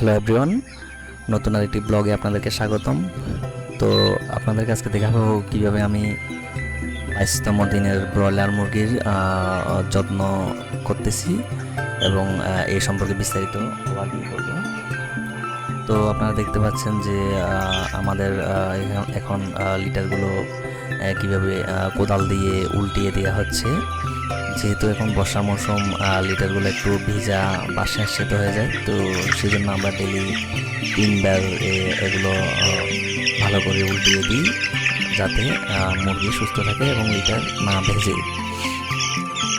Hello everyone, নতুন আরেকটি ব্লগে আপনাদেরকে স্বাগতম। তো আপনাদের কাছে দেখাবো কীভাবে আমি 22তম দিনের ব্রয়লার মুরগির যত্ন করতেছি এবং এই সম্পর্কে বিস্তারিত ওয়ার্কিং করব। তো আপনারা দেখতে পাচ্ছেন যে আমাদের এখন লিটারগুলো কীভাবে কোদাল দিয়ে উল্টিয়ে দেওয়া হচ্ছে। যেহেতু এখন বর্ষা মৌসুম, লিটারগুলো একটু ভিজা বাসে সেদ্ধ হয়ে যায়, তো সেই জন্য আমরা ডেলি 3বার এগুলো ভালো করে উল্টিয়ে দিই, যাতে মুরগি সুস্থ থাকে এবং লিটার না ভেজে।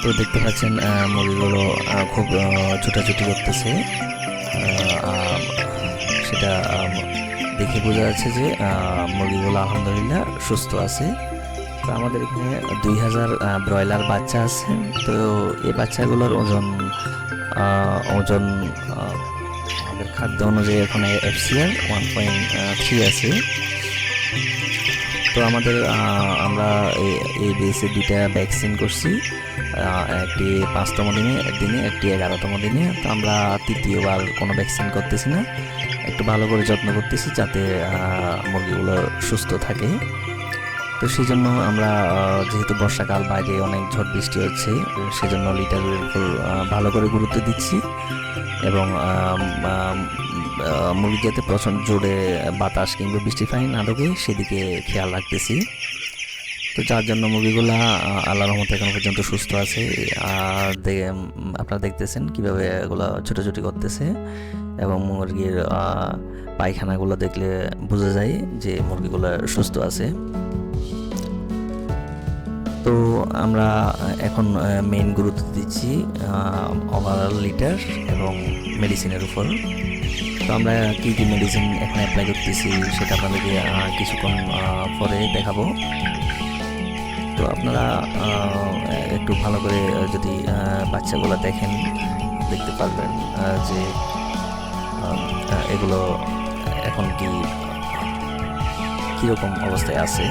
তো দেখতে পাচ্ছেন মুরগিগুলো খুব ছোটাছুটি করতেছে, সেটা দেখে বোঝা যাচ্ছে যে মুরগিগুলো আলহামদুলিল্লাহ সুস্থ আছে। তো আমাদের এখানে 2000 ব্রয়লার বাচ্চা আছে। তো এই বাচ্চাগুলোর ওজন আমাদের খাদ্য অনুযায়ী এখন FCR 1.3 আছে। তো আমরা এই বেসে 2টা ভ্যাকসিন করছি, একটি 5তম দিনে, একটি 11তম দিনে। তো আমরা তৃতীয়বার কোনো ভ্যাকসিন করতেছি না, একটু ভালো করে যত্ন করতেছি যাতে মুরগিগুলো সুস্থ থাকে। তো সেই জন্য আমরা যেহেতু বর্ষাকাল, বাইরে অনেক ঝড় বৃষ্টি হচ্ছে, সেজন্য লিটারের উপর ভালো করে গুরুত্ব দিচ্ছি এবং মুরগি যাতে প্রচণ্ড জোরে বাতাস কিংবা বৃষ্টি পানি না ঢোকে সেদিকে খেয়াল রাখতেছি। তো যার জন্য মুরগিগুলো আল্লাহর রহমতে এখন পর্যন্ত সুস্থ আছে। আর আপনারা দেখতেছেন কীভাবে এগুলো ছোটাছুটি করতেছে এবং মুরগির পায়খানাগুলো দেখলে বোঝা যায় যে মুরগিগুলো সুস্থ আছে। তো আমরা এখন মেইন গুরুত্ব দিচ্ছি ওভারঅল লিটার এবং মেডিসিনের উপর। তো আমরা কী কী মেডিসিন এখন অ্যাপ্লাই করতেছি সেটা আপনাদেরকে কিছুক্ষণ পরে দেখাবো। তো আপনারা একটু ভালো করে যদি বাচ্চাগুলো দেখতে পারবেন যে এগুলো এখন কীরকম অবস্থায় আছে,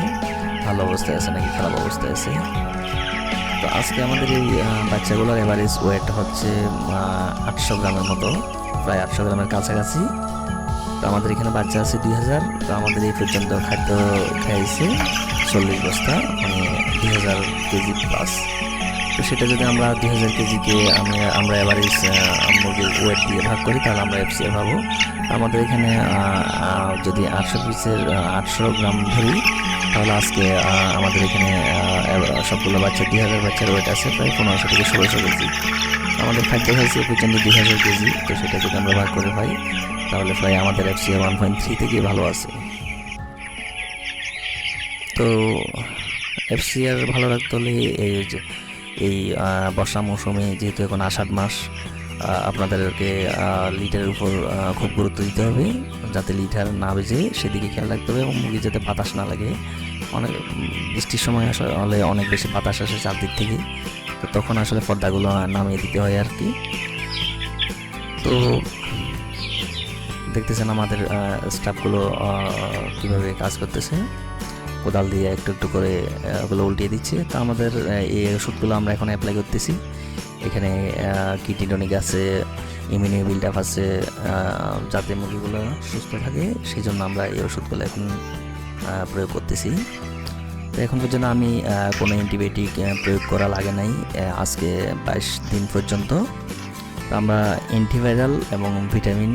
ভালো অবস্থায় আছে নাকি খারাপ অবস্থায় আছে। তো আজকে আমাদের এই বাচ্চাগুলোর এভারেজ ওয়েট হচ্ছে 800 গ্রামের মতো, প্রায় 800 গ্রামের কাছাকাছি। তো আমাদের এখানে বাচ্চা আছে 2000। তো আমাদের এই পর্যন্ত খাদ্য খাইছে 40 বস্তা, মানে 2000 কেজি প্লাস। তো সেটা যদি আমরা 2000 কেজিকে আমরা এভারেজ মুরগির ওয়েট দিয়ে ভাগ করি, তাহলে আমরা FCR পাবো। আমাদের এখানে যদি 800 গ্রাম ধরি, তাহলে আজকে আমাদের এখানে সবগুলো বাচ্চা 2000 বাচ্চার ওয়েট আছে প্রায় 1500 থেকে 1600 কেজি। আমাদের খাদ্য খাইছে এ পর্যন্ত 2000 কেজি। তো সেটা যদি আমরা ভাগ করে পাই, তাহলে প্রায় আমাদের FCR 1.3 থেকে ভালো আছে। তো FCR ভালো রাখতে হলে এই বর্ষা মৌসুমে, যেহেতু এখন আষাঢ় মাস, আপনাদেরকে লিটারের উপর খুব গুরুত্ব দিতে হবে, যাতে লিটার না বেজে সেদিকে খেয়াল রাখতে হবে এবং মুরগি যাতে বাতাস না লাগে। অনেক বৃষ্টির সময় আসলে অনেক বেশি বাতাস আসে চারদিক থেকে, তো তখন আসলে পর্দাগুলো নামিয়ে দিতে হয় আর কি। তো দেখতেছেন আমাদের স্টাফগুলো কীভাবে কাজ করতেছে, কোদাল দিয়ে একটু একটু করে ওগুলো উল্টিয়ে দিচ্ছে। তো আমাদের এই ওষুধগুলো আমরা এখন অ্যাপ্লাই করতেছি। এখানে কিটিটনিক আছে, ইমিউনি বিল্ড আপ আছে, যাতে মুরগিগুলো সুস্থ থাকে, সেই জন্য আমরা এই ওষুধগুলো এখন প্রয়োগ করতেছি। তো এখন পর্যন্ত আমি কোনো অ্যান্টিবায়োটিক প্রয়োগ করা লাগে নাই আজকে 22 দিন পর্যন্ত। তো আমরা অ্যান্টিভাইরাল এবং ভিটামিন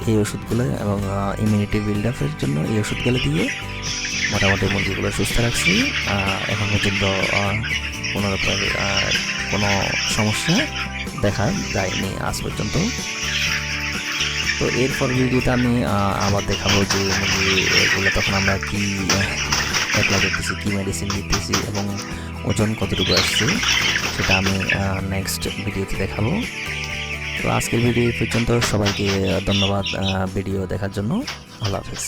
এই ওষুধগুলো এবং ইমিউনিটি বিল্ড আপের জন্য এই ওষুধগুলো দিয়ে মোটামুটি মুরগিগুলো সুস্থ রাখছি। এখন পর্যন্ত কোনো সমস্যা দেখা যায়নি আজ পর্যন্ত। তো এরপর ভিডিওতে আমি আবার দেখাবো যে মুরগিগুলো তখন আমরা কী অ্যাপ্লাই করতেছি, কী মেডিসিন দিতেছি এবং ওজন কতটুকু আসছে, সেটা আমি নেক্সট ভিডিওতে দেখাবো। তো আজকের ভিডিও পর্যন্ত সবাইকে ধন্যবাদ ভিডিও দেখার জন্য। আল্লাহ হাফেজ।